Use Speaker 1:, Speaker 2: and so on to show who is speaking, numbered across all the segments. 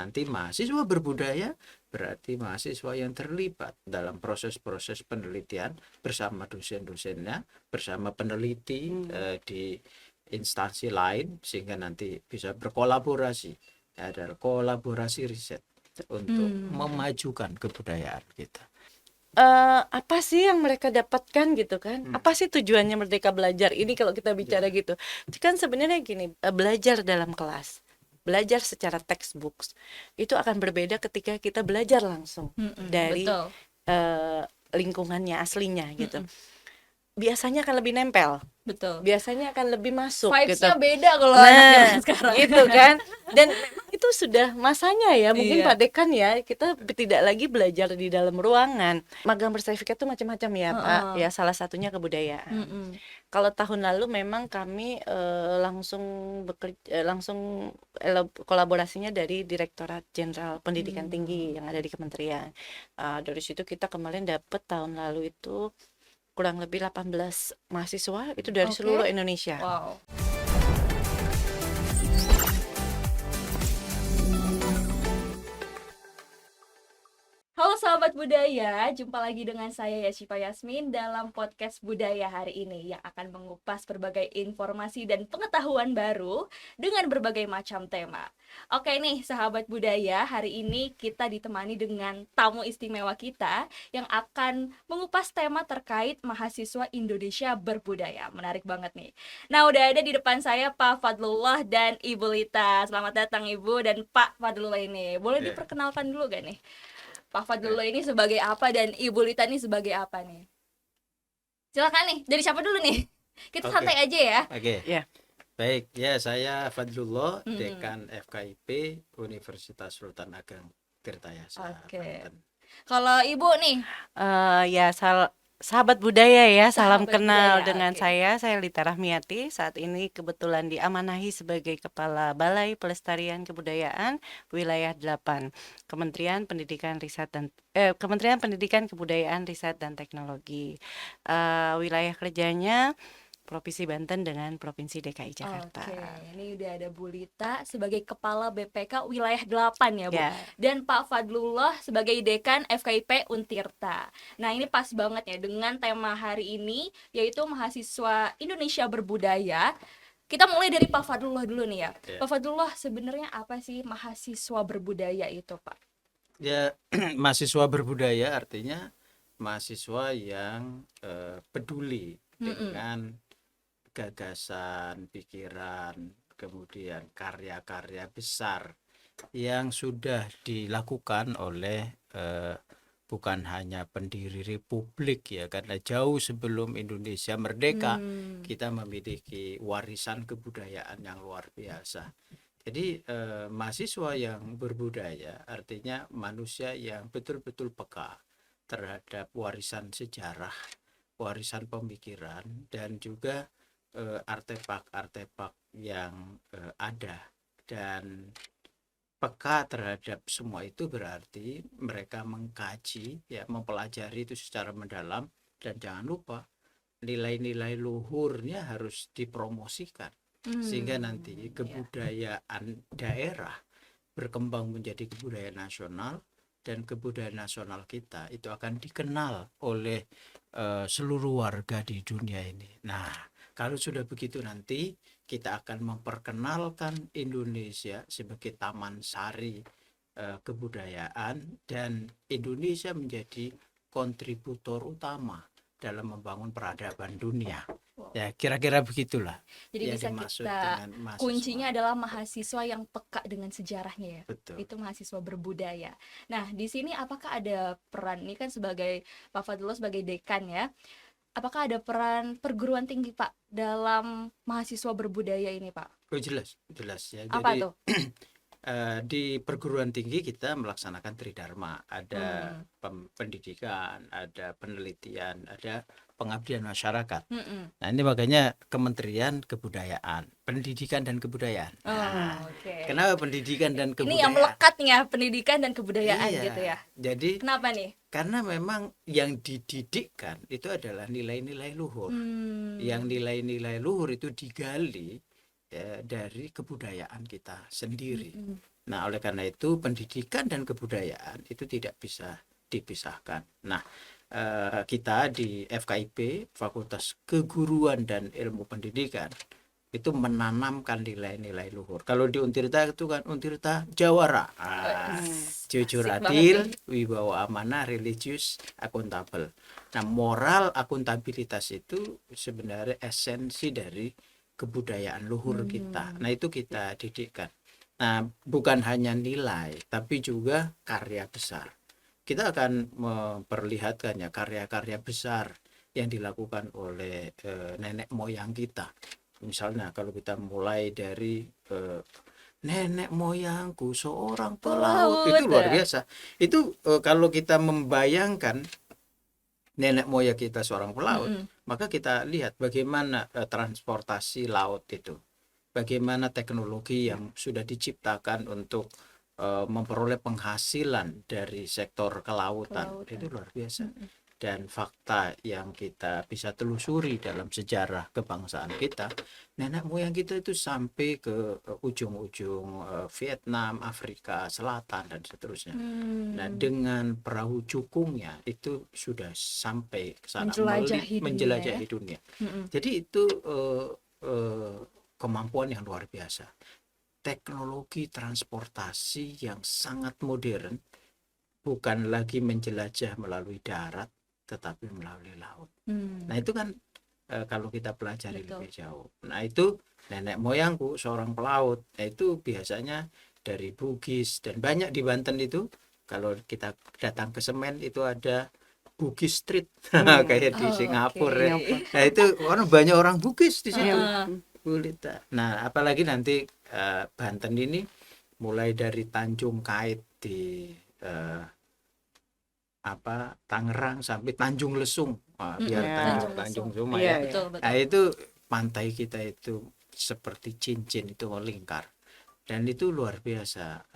Speaker 1: nanti mahasiswa berbudaya berarti mahasiswa yang terlibat dalam proses-proses penelitian bersama dosen-dosennya, bersama peneliti di instansi lain, sehingga nanti bisa berkolaborasi, ada kolaborasi riset untuk memajukan kebudayaan kita.
Speaker 2: Apa sih yang mereka dapatkan gitu kan? Apa sih tujuannya Merdeka Belajar ini kalau kita bicara gitu? Kan sebenarnya gini, belajar dalam kelas, belajar secara textbooks itu akan berbeda ketika kita belajar langsung dari
Speaker 3: Betul.
Speaker 2: lingkungannya aslinya gitu. Biasanya akan lebih nempel.
Speaker 3: Betul.
Speaker 2: Biasanya akan lebih masuk
Speaker 3: Vibes-nya
Speaker 2: gitu.
Speaker 3: beda kalau anak zaman sekarang.
Speaker 2: Gitu kan. Dan memang itu sudah masanya ya. Mungkin
Speaker 3: Iya.
Speaker 2: Pak Dekan ya, kita tidak lagi belajar di dalam ruangan. Magang bersertifikat itu macam-macam ya, Pak. Ya salah satunya kebudayaan. Kalau tahun lalu memang kami langsung kolaborasinya dari Direktorat Jenderal Pendidikan Tinggi yang ada di Kementerian. Dari situ kita kemarin dapat tahun lalu itu kurang lebih 18 mahasiswa itu dari seluruh Indonesia.
Speaker 3: Wow. Halo sahabat budaya, jumpa lagi dengan saya Yashifa Yasmin dalam podcast Budaya hari ini yang akan mengupas berbagai informasi dan pengetahuan baru dengan berbagai macam tema. Oke nih sahabat budaya, hari ini kita ditemani dengan tamu istimewa kita yang akan mengupas tema terkait mahasiswa Indonesia berbudaya. Menarik banget nih. Nah, udah ada di depan saya Pak Fadlullah dan Ibu Lita. Selamat datang Ibu dan Pak Fadlullah ini. Boleh diperkenalkan dulu gak nih? Pak Fadlullah ini sebagai apa dan Ibu Lita ini sebagai apa nih? Silakan nih, dari siapa dulu nih? Kita santai aja ya.
Speaker 1: Oke.
Speaker 2: Ya.
Speaker 1: Baik, ya saya Fadlullah, Dekan FKIP Universitas Sultan Ageng Tirtayasa. Banten.
Speaker 3: Kalau Ibu nih?
Speaker 2: Ya sahabat budaya ya, salam
Speaker 3: Sahabat
Speaker 2: kenal
Speaker 3: budaya,
Speaker 2: dengan saya Lita Rahmiati. Saat ini kebetulan diamanahi sebagai Kepala Balai Pelestarian Kebudayaan Wilayah 8 Kementerian Pendidikan Kebudayaan Riset dan Teknologi. Wilayah kerjanya Provinsi Banten dengan Provinsi DKI Jakarta.
Speaker 3: Oke, ini udah ada Bu Lita sebagai Kepala BPK Wilayah 8 ya Bu.
Speaker 2: Ya.
Speaker 3: Dan Pak Fadlullah sebagai Dekan FKIP Untirta. Nah ini pas banget ya dengan tema hari ini yaitu mahasiswa Indonesia berbudaya. Kita mulai dari Pak Fadlullah dulu nih ya. Pak Fadlullah, sebenarnya apa sih mahasiswa berbudaya itu Pak?
Speaker 1: Ya, mahasiswa berbudaya artinya mahasiswa yang peduli dengan gagasan, pikiran, kemudian karya-karya besar yang sudah dilakukan oleh bukan hanya pendiri republik ya, karena jauh sebelum Indonesia merdeka kita memiliki warisan kebudayaan yang luar biasa. Jadi mahasiswa yang berbudaya artinya manusia yang betul-betul peka terhadap warisan sejarah, warisan pemikiran, dan juga artefak-artefak yang ada. Dan peka terhadap semua itu berarti mereka mengkaji, ya, mempelajari itu secara mendalam, dan jangan lupa nilai-nilai luhurnya harus dipromosikan sehingga nanti kebudayaan daerah berkembang menjadi kebudayaan nasional, dan kebudayaan nasional kita itu akan dikenal oleh seluruh warga di dunia ini. Nah, kalau sudah begitu nanti kita akan memperkenalkan Indonesia sebagai taman sari kebudayaan, dan Indonesia menjadi kontributor utama dalam membangun peradaban dunia. Ya, kira-kira begitulah.
Speaker 3: Jadi
Speaker 1: yang
Speaker 3: bisa
Speaker 1: dimaksud
Speaker 3: kita
Speaker 1: dengan mahasiswa.
Speaker 3: kuncinya adalah mahasiswa yang peka dengan sejarahnya ya.
Speaker 1: Betul.
Speaker 3: Itu mahasiswa berbudaya. Nah, di sini apakah ada peran, ini kan sebagai Pak Fadlullah sebagai dekan ya. Apakah ada peran perguruan tinggi Pak dalam mahasiswa berbudaya ini Pak?
Speaker 1: Oh, jelas ya.
Speaker 3: Apa
Speaker 1: Jadi
Speaker 3: tuh?
Speaker 1: di perguruan tinggi kita melaksanakan tridharma, ada pendidikan, ada penelitian, ada pengabdian masyarakat. Nah, ini makanya Kementerian Kebudayaan, Pendidikan dan Kebudayaan. Kenapa pendidikan dan kebudayaan?
Speaker 3: Ini yang melekatnya pendidikan dan kebudayaan gitu ya.
Speaker 1: Jadi
Speaker 3: kenapa nih?
Speaker 1: Karena memang yang dididikkan itu adalah nilai-nilai luhur. Yang nilai-nilai luhur itu digali ya, dari kebudayaan kita sendiri. Nah, oleh karena itu pendidikan dan kebudayaan itu tidak bisa dipisahkan. Nah, kita di FKIP, Fakultas Keguruan dan Ilmu Pendidikan, itu menanamkan nilai-nilai luhur. Kalau di Untirta itu kan Untirta Jawara, jujur,
Speaker 3: Asik
Speaker 1: adil,
Speaker 3: banget
Speaker 1: wibawa amanah, religius, akuntabel. Nah, moral akuntabilitas itu sebenarnya esensi dari kebudayaan luhur kita. Nah, itu kita didikkan. Nah, bukan hanya nilai, tapi juga karya besar. Kita akan memperlihatkannya karya-karya besar yang dilakukan oleh nenek moyang kita. Misalnya kalau kita mulai dari nenek moyangku seorang pelaut, itu luar biasa. Itu kalau kita membayangkan nenek moyang kita seorang pelaut, maka kita lihat bagaimana transportasi laut itu, bagaimana teknologi yang sudah diciptakan untuk memperoleh penghasilan dari sektor kelautan. Itu luar biasa. Dan fakta yang kita bisa telusuri dalam sejarah kebangsaan kita, nenek moyang kita itu sampai ke ujung-ujung Vietnam, Afrika Selatan dan seterusnya. Nah, dengan perahu cukungnya itu sudah sampai ke sana, menjelajahi dunia. Jadi itu kemampuan yang luar biasa. Teknologi transportasi yang sangat modern, bukan lagi menjelajah melalui darat, tetapi melalui laut. Nah, itu kan kalau kita pelajari lebih jauh. Nah, itu nenek moyangku seorang pelaut. Nah, itu biasanya dari Bugis, dan banyak di Banten itu. Kalau kita datang ke Semen itu ada Bugis Street, kayak di Singapura. Nah, itu banyak orang Bugis di situ. Nah, apalagi nanti Banten ini mulai dari Tanjung Kait di Tangerang sampai Tanjung Lesung, biar Tanjung Lesung ya. Nah, itu pantai kita itu seperti cincin, itu melingkar, dan itu luar biasa.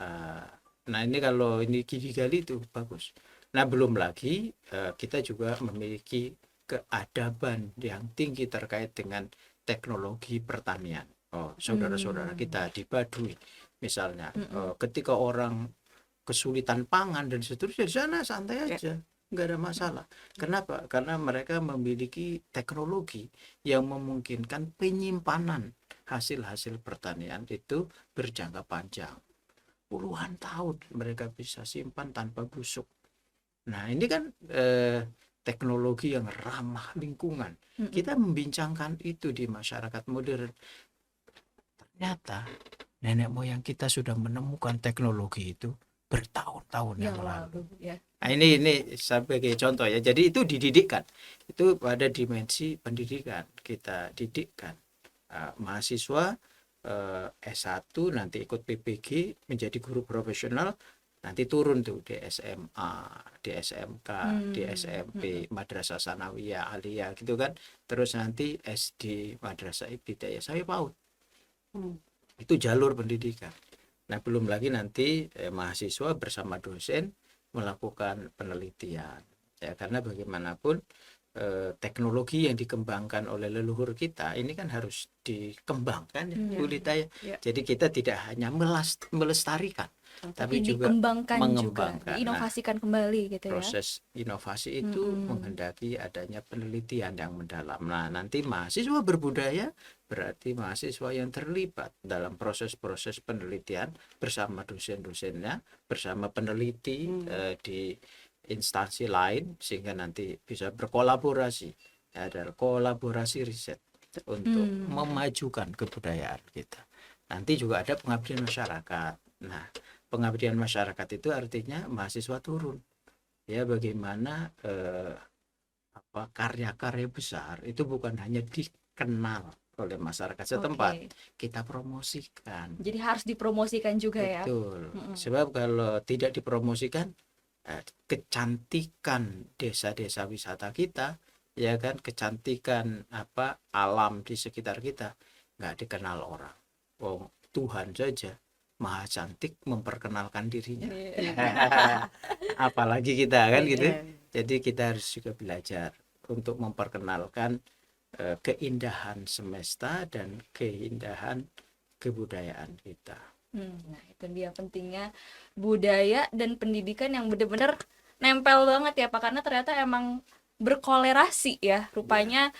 Speaker 1: Nah, ini kalau ini digali itu bagus. Nah, belum lagi kita juga memiliki keadaban yang tinggi terkait dengan teknologi pertanian. Saudara-saudara kita di Baduy misalnya, ketika orang kesulitan pangan dan seterusnya, di sana santai aja, nggak ada masalah. Kenapa? Karena mereka memiliki teknologi yang memungkinkan penyimpanan hasil-hasil pertanian itu berjangka panjang. Puluhan tahun mereka bisa simpan tanpa busuk. Nah, ini kan teknologi yang ramah lingkungan. Kita membincangkan itu di masyarakat modern. Ternyata nenek moyang kita sudah menemukan teknologi itu bertahun-tahun yang lalu. Nah, ini sebagai contoh ya. Jadi itu dididikkan. Itu pada dimensi pendidikan. Kita didikkan mahasiswa S1 nanti ikut PPG menjadi guru profesional, nanti turun tuh di SMA, di SMK, di SMP, Madrasah Sanawiyah, Aliyah gitu kan. Terus nanti SD, Madrasah Ibtidaiyah sampai PAUD. Itu jalur pendidikan. Nah, belum lagi nanti mahasiswa bersama dosen melakukan penelitian. Ya, karena bagaimanapun teknologi yang dikembangkan oleh leluhur kita ini kan harus dikembangkan, Bu Lita ya. Jadi kita tidak hanya melestarikan, tapi juga mengembangkan,
Speaker 3: diinovasikan kembali gitu ya.
Speaker 1: Proses inovasi itu menghendaki adanya penelitian yang mendalam. Nah, nanti mahasiswa berbudaya berarti mahasiswa yang terlibat dalam proses-proses penelitian bersama dosen-dosennya, bersama peneliti di instansi lain, sehingga nanti bisa berkolaborasi, ada kolaborasi riset untuk memajukan kebudayaan kita. Nanti juga ada pengabdian masyarakat. Nah, pengabdian masyarakat itu artinya mahasiswa turun ya, bagaimana karya-karya besar itu bukan hanya dikenal oleh masyarakat setempat, kita promosikan.
Speaker 3: Jadi harus dipromosikan juga.
Speaker 1: Betul. Sebab kalau tidak dipromosikan, kecantikan desa-desa wisata kita, ya kan, kecantikan alam di sekitar kita nggak dikenal orang. Tuhan saja maha cantik memperkenalkan dirinya. Apalagi kita kan gitu. Jadi kita harus juga belajar untuk memperkenalkan keindahan semesta dan keindahan kebudayaan kita.
Speaker 3: Nah, itu dia pentingnya budaya dan pendidikan yang benar-benar nempel banget ya Pak, karena ternyata emang berkolerasi ya rupanya.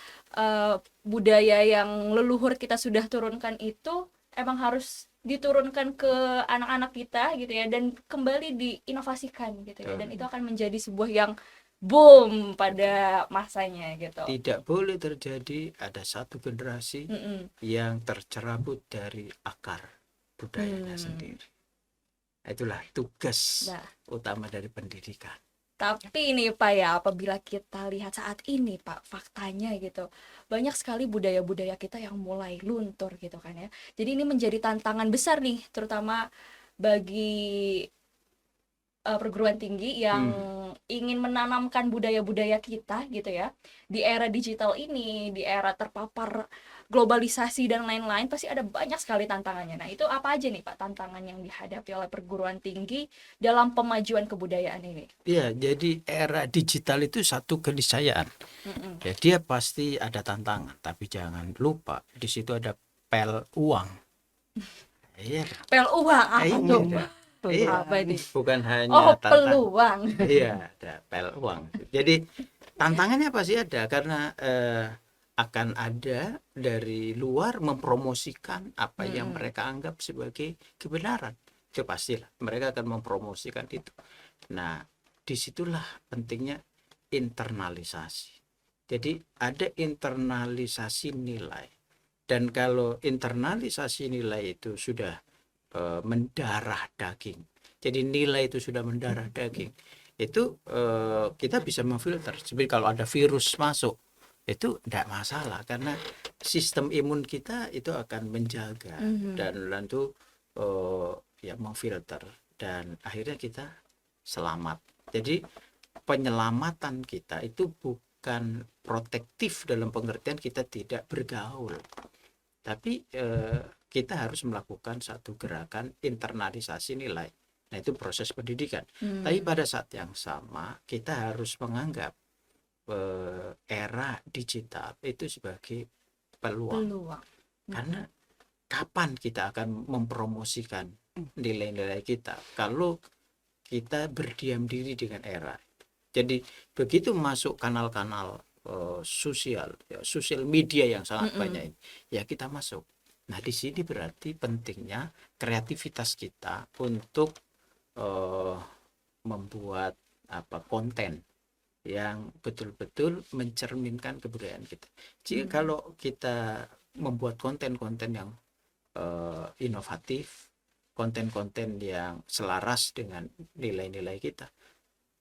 Speaker 3: Budaya yang leluhur kita sudah turunkan itu emang harus diturunkan ke anak-anak kita gitu ya, dan kembali diinovasikan gitu ya, dan itu akan menjadi sebuah yang boom pada masanya gitu.
Speaker 1: Tidak boleh terjadi ada satu generasi yang tercerabut dari akar budayanya sendiri. Itulah tugas utama dari pendidikan.
Speaker 3: Tapi ini Pak ya, apabila kita lihat saat ini Pak, faktanya gitu, banyak sekali budaya-budaya kita yang mulai luntur gitu kan ya. Jadi ini menjadi tantangan besar nih, terutama bagi perguruan tinggi yang ingin menanamkan budaya-budaya kita gitu ya. Di era digital ini, di era terpapar globalisasi dan lain-lain, pasti ada banyak sekali tantangannya. Nah, itu apa aja nih Pak tantangan yang dihadapi oleh perguruan tinggi dalam pemajuan kebudayaan ini?
Speaker 1: Iya, jadi era digital itu satu keniscayaan. Ya, dia pasti ada tantangan, tapi jangan lupa di situ ada pel uang. Iya.
Speaker 3: Pel uang apa tuh?
Speaker 1: Iya,
Speaker 3: Apa ini?
Speaker 1: bukan hanya
Speaker 3: peluang.
Speaker 1: Iya, ada pel uang. Jadi tantangannya pasti ada karena akan ada dari luar mempromosikan apa yang mereka anggap sebagai kebenaran. Itu pastilah mereka akan mempromosikan itu. Nah, disitulah pentingnya internalisasi. Jadi ada internalisasi nilai. Dan kalau internalisasi nilai itu sudah mendarah daging, jadi nilai itu sudah mendarah daging, itu kita bisa memfilter. Seperti kalau ada virus masuk, itu tidak masalah karena sistem imun kita itu akan menjaga dan tentu ya memfilter, dan akhirnya kita selamat. Jadi penyelamatan kita itu bukan protektif dalam pengertian kita tidak bergaul, tapi kita harus melakukan satu gerakan internalisasi nilai. Nah, itu proses pendidikan. Tapi pada saat yang sama kita harus menganggap era digital itu sebagai peluang. Karena kapan kita akan mempromosikan nilai-nilai kita kalau kita berdiam diri dengan era? Jadi begitu masuk kanal-kanal sosial media yang sangat banyak ini, ya kita masuk. Nah, di sini berarti pentingnya kreativitas kita untuk membuat konten yang betul-betul mencerminkan kebudayaan kita. Jika kalau kita membuat konten-konten yang inovatif, konten-konten yang selaras dengan nilai-nilai kita,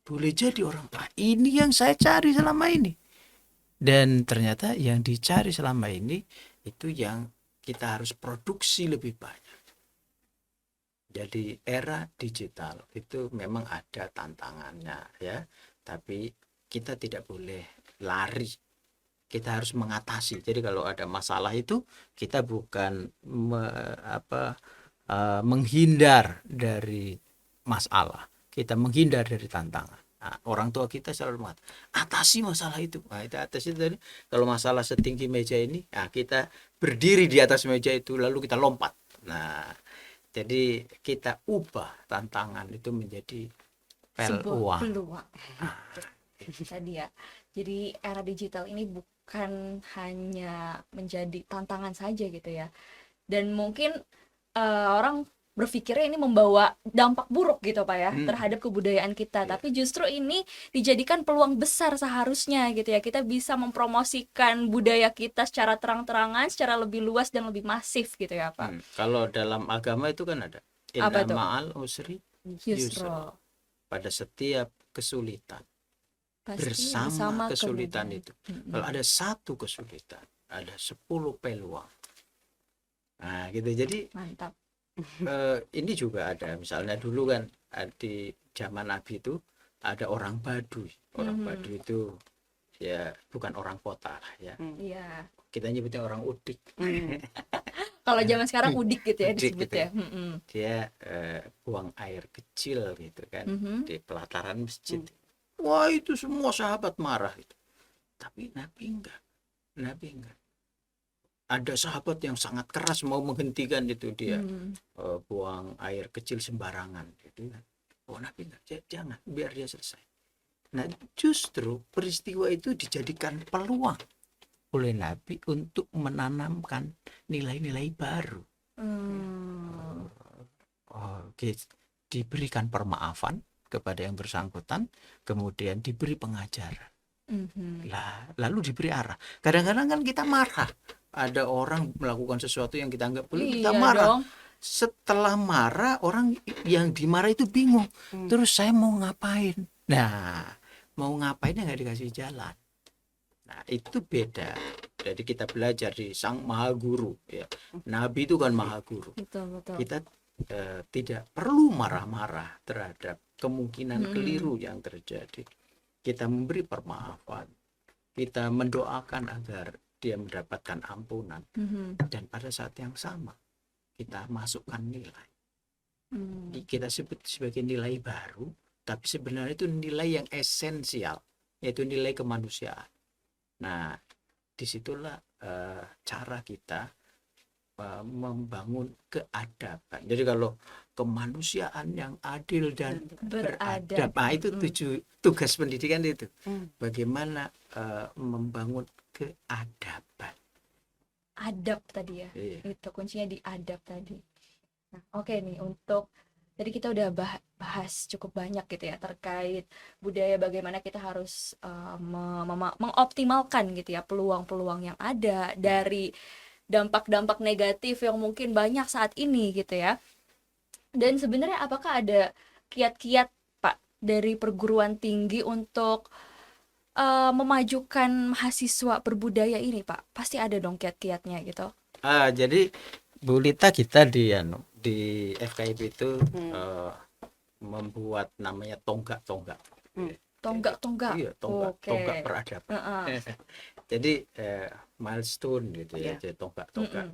Speaker 1: boleh jadi orang, ini yang saya cari selama ini. Dan ternyata yang dicari selama ini itu yang kita harus produksi lebih banyak. Jadi era digital itu memang ada tantangannya ya, tapi kita tidak boleh lari. Kita harus mengatasi. Jadi kalau ada masalah itu kita bukan menghindar dari masalah, kita menghindar dari tantangan. Nah, orang tua kita selalu mengatakan atasi masalah itu. Nah, itu atasi itu tadi. Kalau masalah setinggi meja ini, nah, kita berdiri di atas meja itu lalu kita lompat. Nah, jadi kita ubah tantangan itu menjadi peluang.
Speaker 3: Tadi ya. Jadi era digital ini bukan hanya menjadi tantangan saja gitu ya. Dan mungkin orang berpikirnya ini membawa dampak buruk gitu Pak ya terhadap kebudayaan kita, tapi justru ini dijadikan peluang besar seharusnya gitu ya, kita bisa mempromosikan budaya kita secara terang-terangan, secara lebih luas dan lebih masif gitu ya Pak.
Speaker 1: Kalau dalam agama itu kan ada inna ma'al usri yusra, pada setiap kesulitan bersama kesulitan itu. Kalau ada satu kesulitan ada 10 peluang. Nah gitu, jadi
Speaker 3: mantap.
Speaker 1: Ini juga ada, misalnya dulu kan di zaman Nabi itu ada orang Baduy. Orang Baduy itu ya bukan orang kota lah ya.
Speaker 3: Iya.
Speaker 1: Kita nyebutnya orang udik.
Speaker 3: Kalau zaman sekarang udik gitu ya
Speaker 1: Udik
Speaker 3: disebut
Speaker 1: gitu
Speaker 3: ya.
Speaker 1: Dia buang air kecil gitu kan di pelataran masjid. Wah, itu semua sahabat marah itu. Tapi Nabi enggak. ada sahabat yang sangat keras mau menghentikan itu dia
Speaker 3: Hmm.
Speaker 1: buang air kecil sembarangan gitu kan. Oh Nabi enggak, jangan, biar dia selesai. Nah justru peristiwa itu dijadikan peluang oleh Nabi untuk menanamkan nilai-nilai baru.
Speaker 3: Hmm.
Speaker 1: Oke, diberikan permaafan kepada yang bersangkutan, kemudian diberi pengajaran.
Speaker 3: Mhm.
Speaker 1: Lah, lalu diberi arah. Kadang-kadang kan kita marah. Ada orang melakukan sesuatu yang kita anggap boleh, kita
Speaker 3: Iya
Speaker 1: marah.
Speaker 3: dong.
Speaker 1: Setelah marah, orang yang dimarah itu bingung. Terus saya mau ngapain? Nah, mau ngapainnya nggak dikasih jalan. Nah, itu beda. Jadi kita belajar di Sang Maha Guru. Ya. Nabi itu kan Maha Guru.
Speaker 3: Betul.
Speaker 1: Kita tidak perlu marah-marah terhadap kemungkinan keliru yang terjadi. Kita memberi permaafan, kita mendoakan agar dia mendapatkan ampunan, dan pada saat yang sama kita masukkan nilai. Kita sebut sebagai nilai baru, tapi sebenarnya itu nilai yang esensial, yaitu nilai kemanusiaan. Nah, disitulah cara kita membangun keadaban. Jadi kalau kemanusiaan yang adil dan beradab, nah itu tugas pendidikan itu. Bagaimana membangun keadaban.
Speaker 3: Adab tadi ya.
Speaker 1: Iya.
Speaker 3: Itu kuncinya di adab tadi. Nah, oke nih, untuk tadi kita udah bahas cukup banyak gitu ya terkait budaya, bagaimana kita harus mengoptimalkan gitu ya peluang-peluang yang ada dari dampak-dampak negatif yang mungkin banyak saat ini gitu ya. Dan sebenarnya apakah ada kiat-kiat Pak dari perguruan tinggi untuk memajukan mahasiswa berbudaya ini Pak? Pasti ada dong kiat-kiatnya gitu.
Speaker 1: Jadi Bu Lita, kita di FKIP itu membuat namanya tonggak-tonggak.
Speaker 3: Tonggak-tonggak.
Speaker 1: Iya,
Speaker 3: Oke.
Speaker 1: tonggak peradaban. Jadi milestone gitu ya, jadi tonggak-tonggak.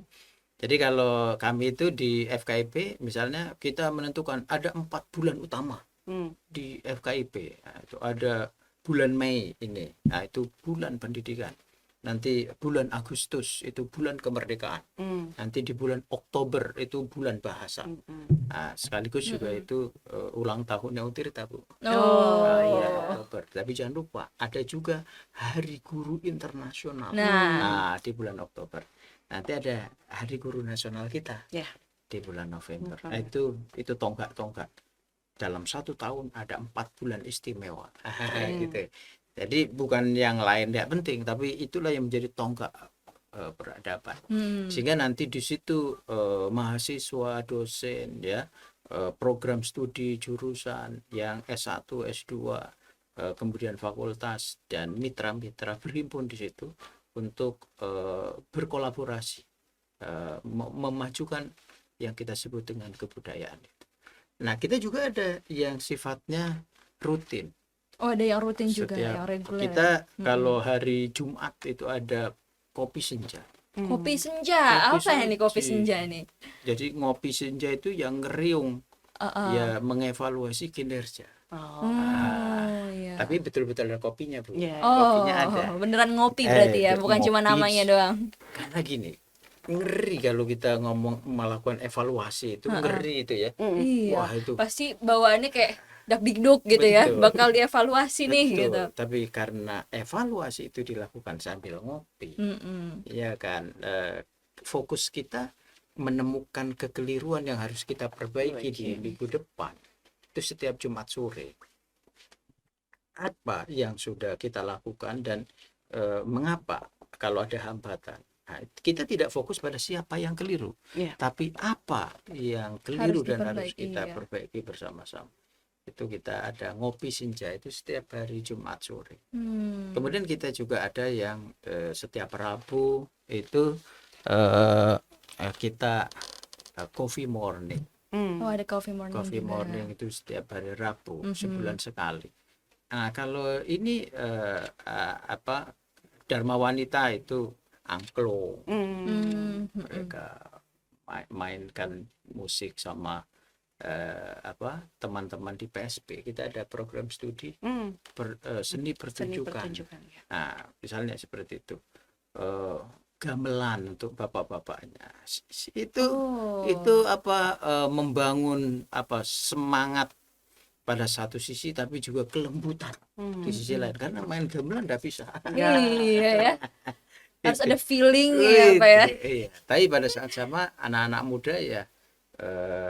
Speaker 1: Jadi kalau kami itu di FKIP misalnya kita menentukan ada 4 bulan utama di FKIP. Nah, itu ada bulan Mei ini, nah itu bulan pendidikan. Nanti bulan Agustus itu bulan kemerdekaan. Nanti di bulan Oktober itu bulan bahasa. Nah, sekaligus juga itu ulang tahunnya Utirta, Bu. Iya, Oktober. Tapi jangan lupa ada juga Hari Guru Internasional. Nah, di bulan Oktober. Nanti ada Hari Guru Nasional kita di bulan November. Nah, itu tonggak-tonggak. Dalam 1 tahun ada 4 bulan istimewa. Gitu. Jadi bukan yang lain tidak penting, tapi itulah yang menjadi tonggak peradaban. Sehingga nanti di situ mahasiswa, dosen, ya, program studi jurusan yang S1, S2, kemudian fakultas dan mitra-mitra berhimpun di situ untuk berkolaborasi, memajukan yang kita sebut dengan kebudayaan itu. Nah, kita juga ada yang sifatnya rutin.
Speaker 3: Oh, ada yang rutin juga, yang reguler.
Speaker 1: Kita kalau hari Jumat itu ada kopi senja.
Speaker 3: Kopi senja, apa ya nih kopi senja nih?
Speaker 1: Jadi ngopi senja itu yang ngeriung, ya mengevaluasi kinerja.
Speaker 3: Iya.
Speaker 1: Tapi betul-betul ada kopinya, Bu.
Speaker 3: Kopinya ada. Beneran ngopi berarti ya, bukan cuma namanya doang.
Speaker 1: Karena gini, ngeri kalau kita ngomong melakukan evaluasi itu ngeri itu ya.
Speaker 3: Iya.
Speaker 1: Wah, itu
Speaker 3: pasti bawaannya kayak dakdikduk gitu ya, bakal dievaluasi nih gitu.
Speaker 1: Tapi karena evaluasi itu dilakukan sambil ngopi, ya kan, fokus kita menemukan kekeliruan yang harus kita perbaiki di minggu depan. Itu setiap Jumat sore. Apa yang sudah kita lakukan dan mengapa kalau ada hambatan. Nah, kita tidak fokus pada siapa yang keliru, tapi apa yang keliru dan harus kita perbaiki bersama-sama. Itu kita ada ngopi senja itu setiap hari Jumat sore. Kemudian kita juga ada yang setiap Rabu itu kita coffee morning.
Speaker 3: Ada coffee morning.
Speaker 1: Coffee morning itu setiap hari Rabu, sebulan sekali. Nah, kalau ini Dharma Wanita itu angklung. Mereka mainkan musik sama teman-teman di PSP. Kita ada program studi seni pertunjukan. Nah, misalnya seperti itu. gamelan untuk bapak-bapaknya. Itu
Speaker 3: Oh.
Speaker 1: membangun semangat pada satu sisi, tapi juga kelembutan di sisi lain, karena main gamelan nggak bisa.
Speaker 3: Iya ya. Harus
Speaker 1: Itu.
Speaker 3: ada feeling ya Pak ya.
Speaker 1: Iya. Tapi pada saat sama anak-anak muda ya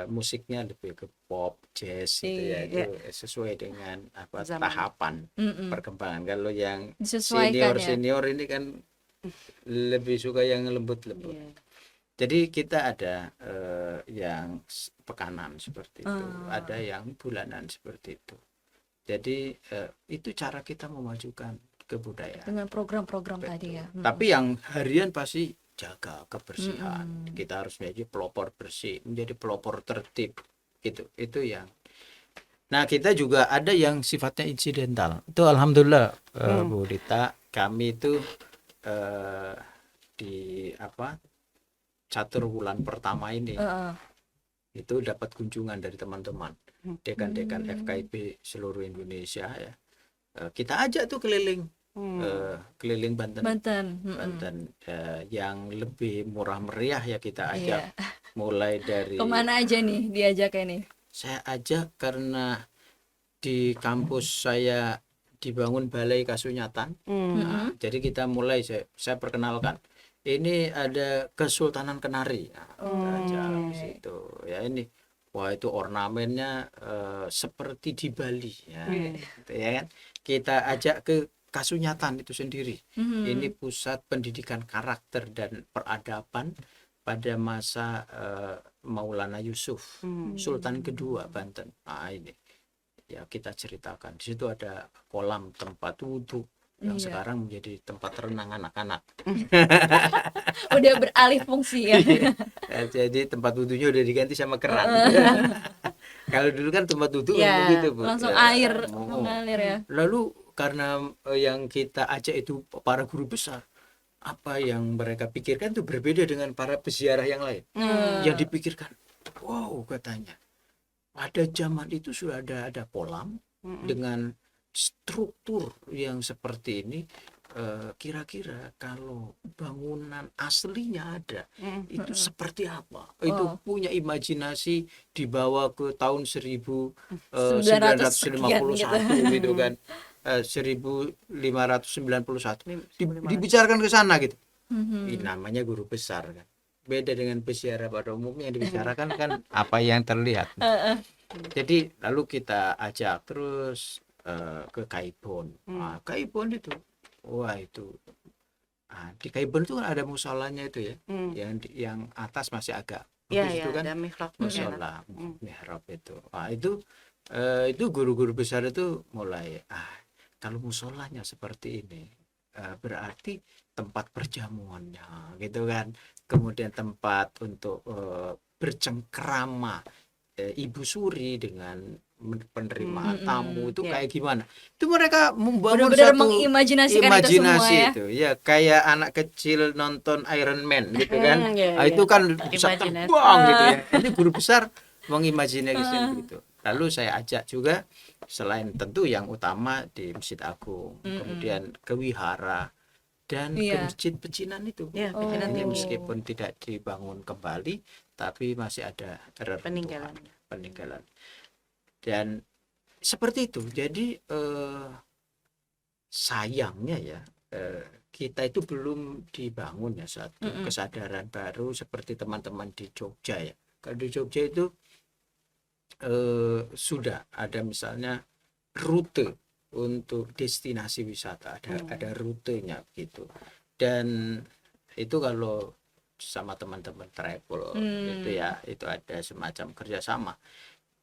Speaker 1: musiknya lebih ke pop, jazz gitu ya,
Speaker 2: Iya.
Speaker 1: itu sesuai dengan
Speaker 2: Zaman.
Speaker 1: tahapan
Speaker 3: Mm-mm.
Speaker 1: perkembangan. Kalau yang
Speaker 3: Disesuaikan ya.
Speaker 1: senior ini kan lebih suka yang lembut-lembut.
Speaker 2: Iya.
Speaker 1: Jadi kita ada yang pekanan seperti itu, ada yang bulanan seperti itu. Jadi itu cara kita memajukan kebudayaan.
Speaker 3: Dengan program-program tadi ya.
Speaker 1: Tapi yang harian pasti jaga kebersihan. Kita harus menjadi pelopor bersih, menjadi pelopor tertib. Gitu. Itu yang. Nah, kita juga ada yang sifatnya insidental. Itu alhamdulillah Bu Dita, kami itu di catur bulan pertama ini itu dapat kunjungan dari teman-teman dekan-dekan FKIP seluruh Indonesia ya. Kita ajak tuh keliling keliling Banten. Banten yang lebih murah meriah ya kita ajak. Mulai dari
Speaker 3: Kemana aja nih diajaknya nih?
Speaker 1: Saya ajak karena di kampus saya dibangun Balai Kasunyatan. Nah, jadi kita mulai saya perkenalkan. Ini ada Kesultanan Kenari. Nah, kita ajak ke situ. Ya ini, wah itu ornamennya seperti di Bali ya. Gitu, ya kan? Kita ajak ke Kasunyatan itu sendiri. Ini pusat pendidikan karakter dan peradaban pada masa Maulana Yusuf, Sultan kedua Banten. Nah, ini ya kita ceritakan. Di situ ada kolam tempat wudhu yang sekarang menjadi tempat renang anak-anak.
Speaker 3: Udah beralih fungsi ya.
Speaker 1: Jadi tempat wudhunya udah diganti sama keran. Kalau dulu kan tempat wudhu
Speaker 2: Ya,
Speaker 1: begitu, Bu.
Speaker 3: Langsung
Speaker 1: Ya,
Speaker 3: air mengalir ya.
Speaker 1: Lalu karena yang kita ajak itu para guru besar, apa yang mereka pikirkan itu berbeda dengan para peziarah yang lain. Yang dipikirkan, wow katanya, pada zaman itu sudah ada kolam dengan struktur yang seperti ini. Kira-kira kalau bangunan aslinya ada, itu seperti apa? Itu punya imajinasi dibawa ke tahun 1951 gitu kan. 1591 dibicarakan ke sana gitu. Ini namanya guru besar kan. Beda dengan peziarah pada umumnya, yang dibicarakan kan apa yang terlihat. Jadi lalu kita ajak terus ke Kaibon. Nah, Kaibon itu, wah itu, di Kaibon itu kan ada musolanya itu ya, yang atas masih agak bagus itu kan,
Speaker 2: ada mihrab
Speaker 1: musola, mihrab itu. Nah, itu guru-guru besar itu mulai kalau musolanya seperti ini berarti tempat perjamuannya gitu kan, kemudian tempat untuk bercengkrama Ibu Suri dengan penerimaan tamu itu kayak gimana, itu mereka membangun
Speaker 3: Benar-benar
Speaker 1: satu
Speaker 3: mengimajinasikan itu semua ya.
Speaker 1: itu ya, kayak anak kecil nonton Iron Man gitu kan. Itu kan bisa terbang gitu ya. Ini guru besar mengimajinasikan begitu. Lalu saya ajak juga, selain tentu yang utama di Masjid Agung, kemudian ke wihara dan ke masjid pecinan itu. Ini meskipun tidak dibangun kembali, tapi masih ada peninggalan. Dan seperti itu. Jadi sayangnya ya, kita itu belum dibangun ya satu kesadaran baru seperti teman-teman di Jogja ya. Kalau di Jogja itu sudah ada misalnya rute untuk destinasi wisata, ada rutenya gitu. Dan itu kalau sama teman-teman travel itu ya, itu ada semacam kerjasama.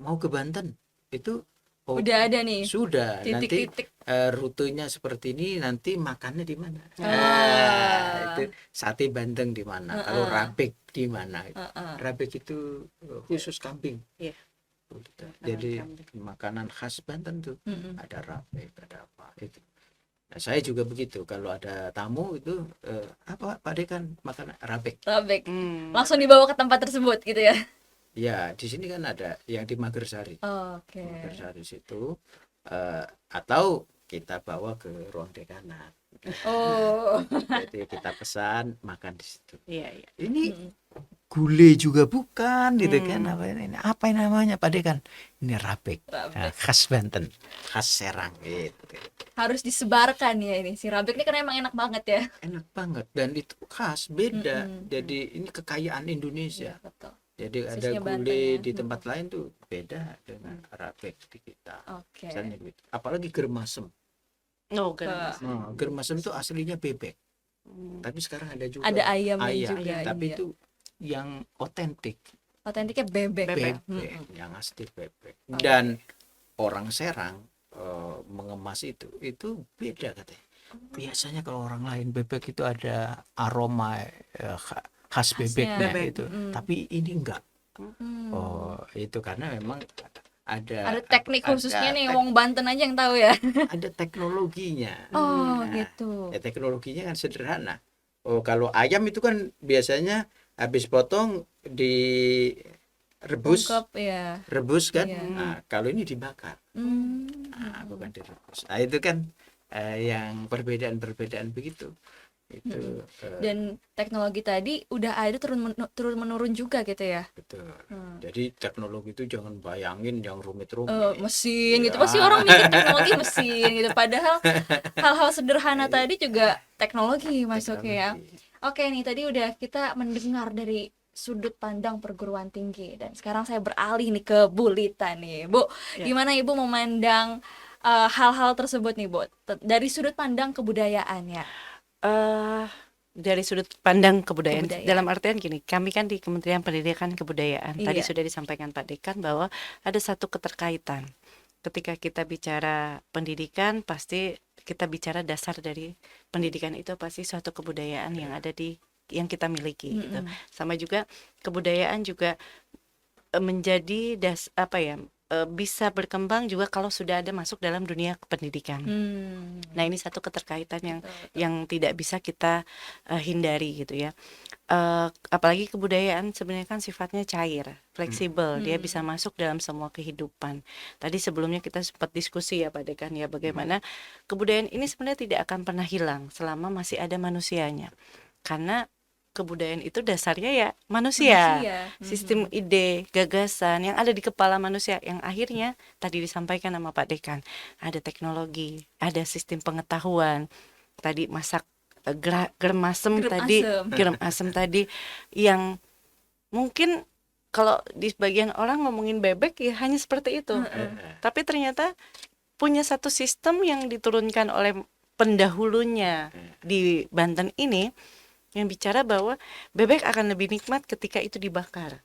Speaker 1: Mau ke Banten itu
Speaker 3: udah ada nih,
Speaker 1: sudah
Speaker 3: titik-titik.
Speaker 1: Nanti rutenya seperti ini, nanti makannya di mana, itu sate bandeng di mana, kalau rabek di mana. Rabek itu khusus kambing. Jadi makanan khas Banten tuh ada rabek, ada apa itu. Nah, saya juga begitu, kalau ada tamu itu apa Pak Dekan makan rabek.
Speaker 3: Langsung dibawa ke tempat tersebut gitu ya.
Speaker 1: Ya, di sini kan ada yang di Magersari.
Speaker 3: Oke.
Speaker 1: Magersari situ atau kita bawa ke ruang dekanan.
Speaker 3: Oh.
Speaker 1: Jadi kita pesan makan di situ.
Speaker 2: Iya, iya.
Speaker 1: Ini
Speaker 3: Mm-mm.
Speaker 1: gulai juga bukan gitu kan, apa ini namanya Pak Dekan, ini rabek.
Speaker 3: Rabek.
Speaker 1: Nah, khas Banten, khas Serang gitu.
Speaker 3: Harus disebarkan ya ini si rabek ini karena emang enak banget ya.
Speaker 1: Enak banget dan itu khas beda.
Speaker 3: Mm-mm.
Speaker 1: Jadi ini kekayaan Indonesia.
Speaker 3: Iya, betul.
Speaker 1: Jadi ada
Speaker 3: Khususnya Banten
Speaker 1: gulai
Speaker 3: ya.
Speaker 1: di tempat lain tuh beda dengan rabek di kita.
Speaker 3: Oke.
Speaker 1: Misalnya gitu. Apalagi germasem.
Speaker 2: Oh, kan.
Speaker 1: Nah, germasem itu aslinya bebek, tapi sekarang ada juga
Speaker 3: Ada ayamnya
Speaker 1: ayam,
Speaker 3: juga,
Speaker 1: tapi
Speaker 3: iya.
Speaker 1: itu yang otentik
Speaker 3: Otentiknya bebek.
Speaker 1: bebek, yang asli bebek. Dan orang Serang mengemas itu beda katanya. Biasanya kalau orang lain bebek itu ada aroma khas bebeknya
Speaker 3: Bebek.
Speaker 1: itu, tapi ini enggak.
Speaker 3: Hmm.
Speaker 1: Oh, itu karena memang
Speaker 3: Ada teknik khususnya nih,
Speaker 1: tek-
Speaker 3: wong Banten aja yang tahu ya.
Speaker 1: ada teknologinya.
Speaker 3: Oh,
Speaker 1: Nah,
Speaker 3: gitu.
Speaker 1: ya teknologinya kan sederhana. Oh, kalau ayam itu kan biasanya habis potong direbus,
Speaker 3: Ungkep ya.
Speaker 1: rebus kan.
Speaker 3: Iya.
Speaker 1: Nah, kalau ini dibakar.
Speaker 3: Hmm.
Speaker 1: Nah, bukan direbus. Nah, itu kan yang perbedaan-perbedaan begitu. Itu
Speaker 3: Dan teknologi tadi udah ada turun menurun juga gitu ya.
Speaker 1: betul. Jadi teknologi itu jangan bayangin yang rumit-rumit.
Speaker 3: Mesin gitu
Speaker 1: Ya.
Speaker 3: pasti orang mikir teknologi mesin gitu, padahal hal-hal sederhana tadi juga teknologi masuknya ya.
Speaker 1: Teknologi.
Speaker 3: Oke nih, tadi udah kita mendengar dari sudut pandang perguruan tinggi dan sekarang saya beralih nih ke Bu Lita nih, Bu.
Speaker 2: Ya.
Speaker 3: Gimana Ibu memandang hal-hal tersebut nih, Bu, dari sudut pandang kebudayaan ya?
Speaker 2: Dari sudut pandang kebudayaan,
Speaker 3: Kebudayaan.
Speaker 2: dalam artian gini, kami kan di Kementerian Pendidikan Kebudayaan, tadi
Speaker 3: Iya.
Speaker 2: sudah disampaikan Pak Dekan bahwa ada satu keterkaitan. Ketika kita bicara pendidikan, pasti kita bicara dasar dari pendidikan itu pasti suatu kebudayaan yang ada yang kita miliki gitu. Sama juga kebudayaan juga menjadi bisa berkembang juga kalau sudah ada masuk dalam dunia pendidikan. Nah, ini satu keterkaitan yang tidak bisa kita hindari gitu ya. Apalagi kebudayaan sebenarnya kan sifatnya cair, fleksibel, dia bisa masuk dalam semua kehidupan. Tadi sebelumnya kita sempat diskusi ya Pak Dekan ya, bagaimana kebudayaan ini sebenarnya tidak akan pernah hilang selama masih ada manusianya. Karena kebudayaan itu dasarnya ya manusia. Sistem ide, gagasan yang ada di kepala manusia yang akhirnya tadi disampaikan sama Pak Dekan, ada teknologi, ada sistem pengetahuan. Tadi masak gerem asem tadi yang mungkin kalau di sebagian orang ngomongin bebek ya hanya seperti itu. Tapi ternyata punya satu sistem yang diturunkan oleh pendahulunya di Banten ini yang bicara bahwa bebek akan lebih nikmat ketika itu dibakar.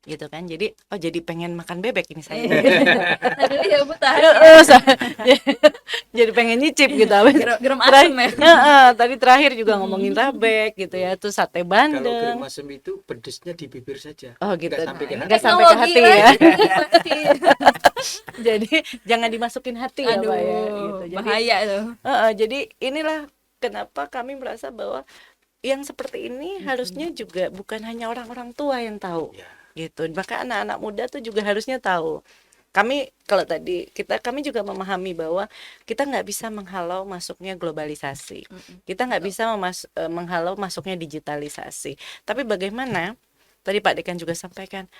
Speaker 2: Gitu kan. Jadi pengen makan bebek ini saya.
Speaker 3: Tadi ya Bu tahan.
Speaker 2: Jadi pengen nyicip gitu.
Speaker 3: Gerem asem ya.
Speaker 2: Tadi terakhir juga ngomongin rabek gitu ya. Terus sate
Speaker 1: Kalau
Speaker 2: bandeng.
Speaker 1: germasem itu pedesnya di bibir saja.
Speaker 2: Oh gitu.
Speaker 1: Nggak sampai ke hati.
Speaker 2: Nggak sampai ke hati ya. Jadi jangan dimasukin hati ya Pak ya. Gitu. Jadi,
Speaker 3: bahaya tuh.
Speaker 2: Jadi inilah kenapa kami merasa bahwa yang seperti ini harusnya juga bukan hanya orang-orang tua yang tahu, gitu. Maka anak-anak muda tuh juga harusnya tahu. Kami juga memahami bahwa kita nggak bisa menghalau masuknya globalisasi, kita nggak bisa menghalau masuknya digitalisasi. Tapi bagaimana tadi Pak Dekan juga sampaikan,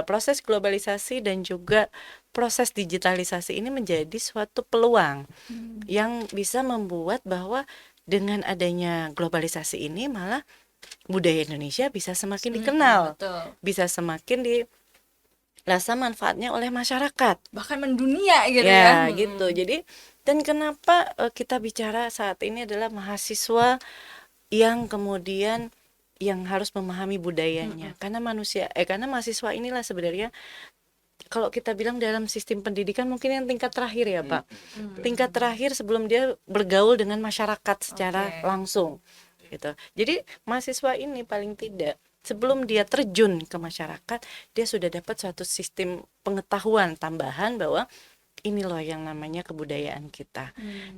Speaker 2: proses globalisasi dan juga proses digitalisasi ini menjadi suatu peluang yang bisa membuat bahwa dengan adanya globalisasi ini malah budaya Indonesia bisa semakin dikenal, bisa semakin dirasa manfaatnya oleh masyarakat,
Speaker 3: bahkan mendunia gitu
Speaker 2: ya. Gitu. Jadi dan kenapa kita bicara saat ini adalah mahasiswa yang kemudian yang harus memahami budayanya, karena mahasiswa inilah sebenarnya kalau kita bilang dalam sistem pendidikan mungkin yang tingkat terakhir ya Pak, tingkat terakhir sebelum dia bergaul dengan masyarakat secara langsung gitu. Jadi mahasiswa ini paling tidak sebelum dia terjun ke masyarakat, dia sudah dapat suatu sistem pengetahuan tambahan bahwa ini loh yang namanya kebudayaan kita.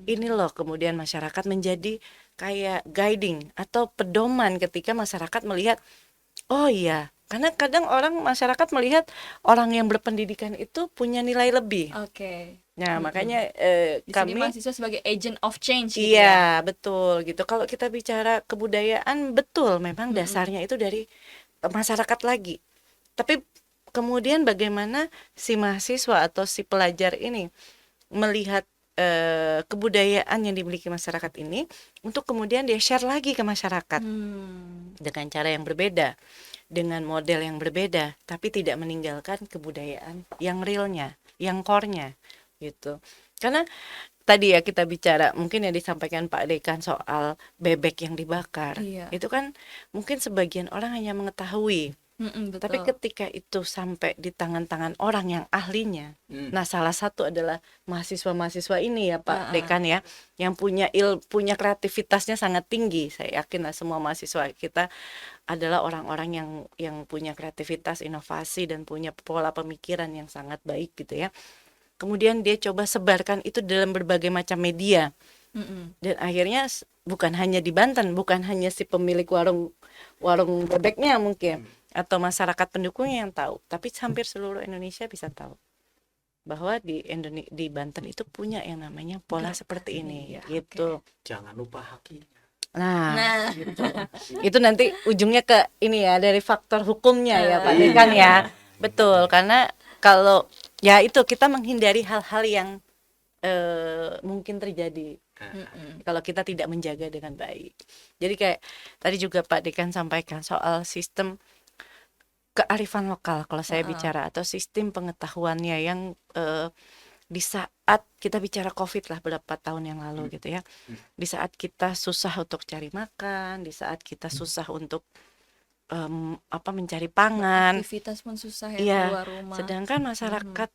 Speaker 2: Ini loh kemudian masyarakat menjadi kayak guiding atau pedoman ketika masyarakat melihat, oh iya, karena kadang masyarakat melihat orang yang berpendidikan itu punya nilai lebih. Nah, makanya
Speaker 3: Di sini
Speaker 2: kami
Speaker 3: mahasiswa sebagai agent of change gitu ya.
Speaker 2: iya, betul gitu. Kalau kita bicara kebudayaan, betul memang
Speaker 3: Mm-mm.
Speaker 2: dasarnya itu dari masyarakat lagi. Tapi kemudian bagaimana si mahasiswa atau si pelajar ini melihat kebudayaan yang dimiliki masyarakat ini untuk kemudian dia share lagi ke masyarakat dengan cara yang berbeda, dengan model yang berbeda, tapi tidak meninggalkan kebudayaan yang realnya, yang core-nya gitu. Karena tadi ya kita bicara mungkin yang disampaikan Pak Dekan soal bebek yang dibakar,
Speaker 3: Iya.
Speaker 2: itu kan mungkin sebagian orang hanya mengetahui, tapi
Speaker 3: Betul.
Speaker 2: ketika itu sampai di tangan-tangan orang yang ahlinya, nah salah satu adalah mahasiswa-mahasiswa ini ya Pak Dekan ya, yang punya kreativitasnya sangat tinggi. Saya yakin lah semua mahasiswa kita adalah orang-orang yang punya kreativitas, inovasi dan punya pola pemikiran yang sangat baik gitu ya. Kemudian dia coba sebarkan itu dalam berbagai macam media. Dan akhirnya bukan hanya di Banten, bukan hanya si pemilik warung bebeknya mungkin atau masyarakat pendukungnya yang tahu, tapi hampir seluruh Indonesia bisa tahu bahwa di Banten itu punya yang namanya pola seperti ini gitu.
Speaker 1: Jangan lupa hakinya.
Speaker 2: Nah, gitu. Itu nanti ujungnya ke ini ya, dari faktor hukumnya ya Pak Dekan ya. Betul, karena kalau ya itu kita menghindari hal-hal yang mungkin terjadi kalau kita tidak menjaga dengan baik. Jadi kayak tadi juga Pak Dekan sampaikan soal sistem kearifan lokal kalau saya bicara, atau sistem pengetahuannya yang di saat kita bicara COVID lah beberapa tahun yang lalu gitu ya, di saat kita susah untuk cari makan, di saat kita susah untuk mencari pangan,
Speaker 3: Aktivitas pun susah ya,
Speaker 2: iya,
Speaker 3: keluar rumah.
Speaker 2: sedangkan masyarakat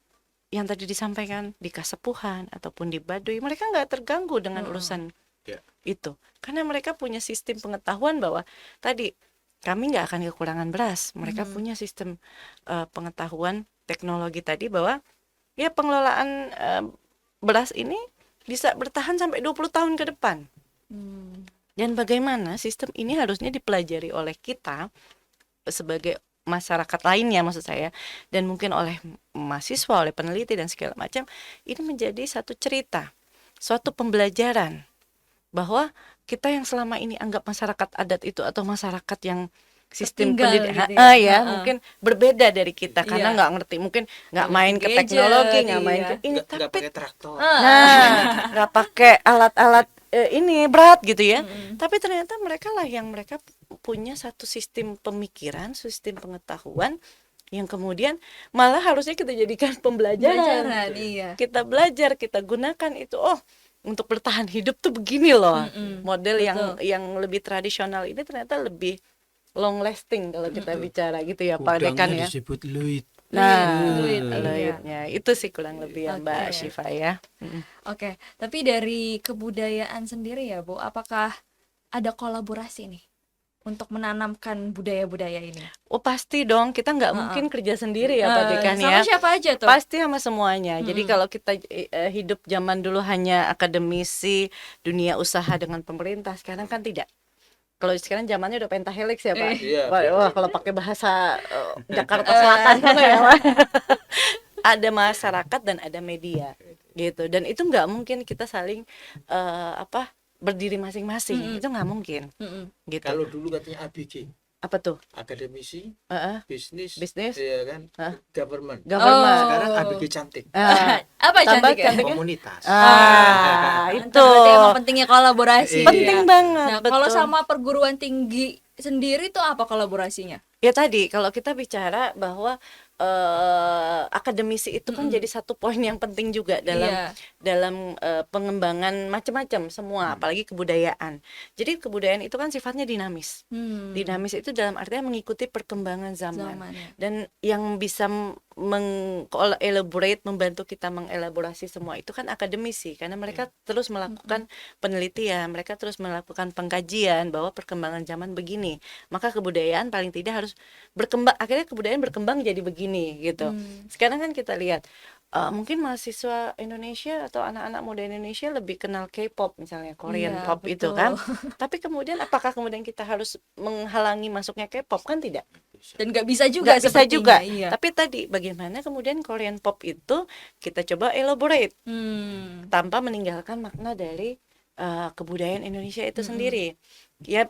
Speaker 2: yang tadi disampaikan di Kasepuhan ataupun di Baduy, mereka nggak terganggu dengan urusan itu, karena mereka punya sistem pengetahuan bahwa tadi kami nggak akan kekurangan beras. Mereka punya sistem pengetahuan teknologi tadi bahwa ya pengelolaan beras ini bisa bertahan sampai 20 tahun ke depan. Dan bagaimana sistem ini harusnya dipelajari oleh kita sebagai masyarakat lainnya maksud saya, dan mungkin oleh mahasiswa, oleh peneliti dan segala macam, ini menjadi satu cerita, suatu pembelajaran bahwa kita yang selama ini anggap masyarakat adat itu atau masyarakat yang sistem pendidikan
Speaker 3: gitu ya.
Speaker 2: mungkin berbeda dari kita karena nggak ngerti, mungkin nggak main ke teknologi, nggak main ke ini,
Speaker 1: Nggak
Speaker 2: tapi
Speaker 1: pakai traktor.
Speaker 2: nggak pakai alat-alat ini berat gitu ya. Tapi ternyata mereka lah yang mereka punya satu sistem pemikiran, sistem pengetahuan yang kemudian malah harusnya kita jadikan pembelajaran.
Speaker 3: Iya.
Speaker 2: Kita belajar, kita gunakan itu. Oh, untuk bertahan hidup tuh begini loh. Model yang lebih tradisional ini ternyata lebih long lasting kalau kita bicara gitu ya Pak Dekan ya.
Speaker 1: Disebut luit.
Speaker 2: Nah,
Speaker 3: Luitnya.
Speaker 2: itu sih kurang lebih ya Mbak Syifa ya.
Speaker 3: Oke, tapi dari kebudayaan sendiri ya Bu, apakah ada kolaborasi nih untuk menanamkan budaya-budaya ini?
Speaker 2: Oh pasti dong, kita nggak mungkin kerja sendiri ya Pak Dekan ya.
Speaker 3: Sama siapa aja tuh?
Speaker 2: Pasti sama semuanya. Jadi kalau kita hidup zaman dulu hanya akademisi, dunia usaha dengan pemerintah, sekarang kan tidak. Kalau sekarang zamannya udah pentahelix ya Pak. Wah, kalau pakai bahasa Jakarta Selatan kan ya Pak. Ada masyarakat dan ada media gitu. Dan itu nggak mungkin kita saling berdiri masing-masing. Itu nggak mungkin. Gitu.
Speaker 1: Kalau dulu katanya ABG,
Speaker 2: Apa tuh?
Speaker 1: akademisi, bisnis,
Speaker 2: Bisnis,
Speaker 1: iya kan, government.
Speaker 2: government.
Speaker 1: Sekarang ABG cantik,
Speaker 3: Apa
Speaker 2: tambah
Speaker 3: cantik ya?
Speaker 2: cantik.
Speaker 1: komunitas.
Speaker 2: Itu
Speaker 3: Berarti emang pentingnya kolaborasi.
Speaker 2: penting
Speaker 3: ya.
Speaker 2: banget.
Speaker 3: Nah, kalau
Speaker 2: betul.
Speaker 3: sama perguruan tinggi sendiri tuh apa kolaborasinya?
Speaker 2: Ya tadi kalau kita bicara bahwa akademisi itu kan jadi satu poin yang penting juga dalam pengembangan macam-macam semua, apalagi kebudayaan. Jadi kebudayaan itu kan sifatnya dinamis. Dinamis itu dalam artinya mengikuti perkembangan zaman. Dan yang bisa mengelaborate, membantu kita mengelaborasi semua itu kan akademisi, karena mereka terus melakukan penelitian, mereka terus melakukan pengkajian bahwa perkembangan zaman begini, maka kebudayaan paling tidak harus berkembang, akhirnya kebudayaan berkembang jadi begini gitu. Sekarang kan kita lihat mungkin mahasiswa Indonesia atau anak-anak muda Indonesia lebih kenal K-pop misalnya, Korean pop itu kan. Tapi kemudian apakah kemudian kita harus menghalangi masuknya K-pop? Kan tidak.
Speaker 3: Dan nggak bisa juga
Speaker 2: nggak bisa
Speaker 3: sepertinya,
Speaker 2: juga.
Speaker 3: iya.
Speaker 2: Tapi tadi bagaimana kemudian Korean pop itu kita coba elaborate tanpa meninggalkan makna dari kebudayaan Indonesia itu sendiri. Ya,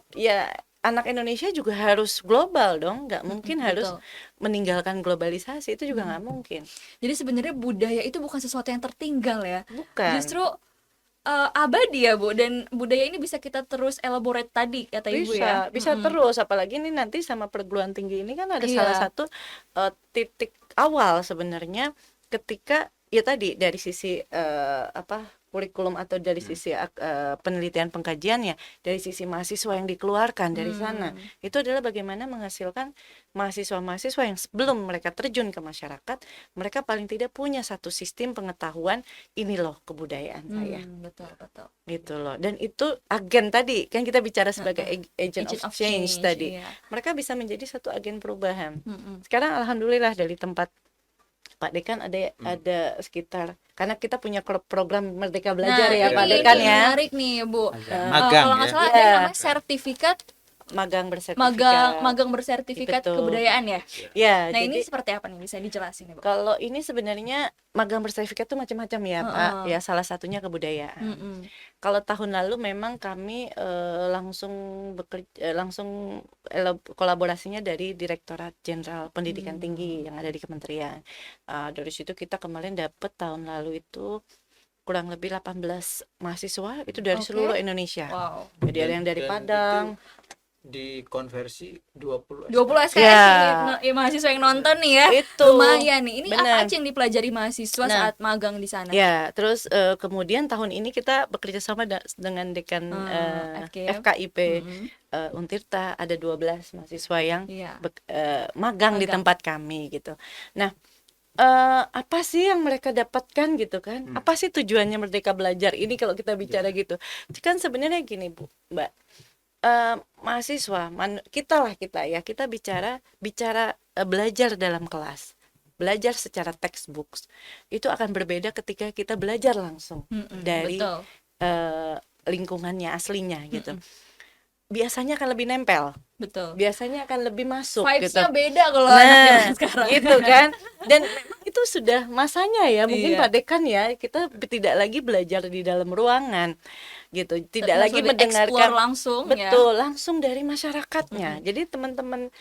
Speaker 2: anak Indonesia juga harus global dong, nggak mungkin harus
Speaker 3: betul.
Speaker 2: meninggalkan globalisasi, itu juga nggak mungkin.
Speaker 3: Jadi sebenarnya budaya itu bukan sesuatu yang tertinggal ya.
Speaker 2: Bukan.
Speaker 3: Justru abadi ya, Bu, dan budaya ini bisa kita terus elaborate tadi kata Ibu ya.
Speaker 2: Bisa terus, apalagi ini nanti sama perguruan tinggi ini kan ada
Speaker 3: Iya.
Speaker 2: salah satu titik awal sebenarnya ketika ya tadi dari sisi kurikulum atau dari sisi penelitian pengkajiannya, dari sisi mahasiswa yang dikeluarkan dari sana, itu adalah bagaimana menghasilkan mahasiswa-mahasiswa yang sebelum mereka terjun ke masyarakat, mereka paling tidak punya satu sistem pengetahuan, ini loh kebudayaan saya.
Speaker 3: Betul, betul.
Speaker 2: Gitu loh. Dan itu agen tadi kan kita bicara sebagai agent of change tadi.
Speaker 3: Iya.
Speaker 2: Mereka bisa menjadi satu agen perubahan. Sekarang alhamdulillah dari tempat Pak Dekan ada sekitar, karena kita punya program Merdeka Belajar ya Pak Dekan
Speaker 3: ini
Speaker 2: ya.
Speaker 3: menarik nih, Bu.
Speaker 1: Magang
Speaker 3: Kalau nggak
Speaker 1: ya.
Speaker 3: salah ada yang namanya sertifikat
Speaker 2: Magang bersertifikat.
Speaker 3: magang bersertifikat
Speaker 2: Betul.
Speaker 3: kebudayaan ya.
Speaker 2: Ya,
Speaker 3: Nah,
Speaker 2: jadi
Speaker 3: ini seperti apa nih? Bisa dijelasin ya, Bu?
Speaker 2: kalau ini sebenarnya magang bersertifikat itu macam-macam ya Pak. Ya salah satunya kebudayaan. Kalau tahun lalu memang kami langsung kolaborasinya dari Direktorat Jenderal Pendidikan Tinggi yang ada di Kementerian. Dari situ kita kemarin dapat tahun lalu itu kurang lebih 18 mahasiswa itu dari seluruh Indonesia.
Speaker 3: Wow.
Speaker 2: Jadi ada yang dari
Speaker 1: Dan
Speaker 2: Padang.
Speaker 1: dikonversi 20
Speaker 3: 20 SKS
Speaker 2: Ya.
Speaker 3: ya, mahasiswa yang nonton nih ya.
Speaker 2: Itu.
Speaker 3: Lumayan nih. Ini apa
Speaker 2: Bener.
Speaker 3: aja yang dipelajari mahasiswa saat magang di sana?
Speaker 2: Ya, terus kemudian tahun ini kita bekerja sama dengan dekan FKIP Untirta, ada 12 mahasiswa yang magang di tempat kami gitu. Nah, apa sih yang mereka dapatkan gitu kan? Apa sih tujuannya Merdeka Belajar ini kalau kita bicara gitu? Kan sebenarnya gini Bu, Mbak. Mahasiswa, kita bicara belajar dalam kelas, belajar secara textbooks itu akan berbeda ketika kita belajar langsung dari lingkungannya aslinya gitu. Biasanya akan lebih nempel, biasanya akan lebih masuk.
Speaker 3: Vibes-nya beda kalau
Speaker 2: nah,
Speaker 3: anak zaman sekarang.
Speaker 2: gitu kan. Dan itu sudah masanya ya, mungkin Pak Dekan ya, kita tidak lagi belajar di dalam ruangan gitu, tidak lagi mendengarkan
Speaker 3: langsung
Speaker 2: langsung dari masyarakatnya. Jadi teman-teman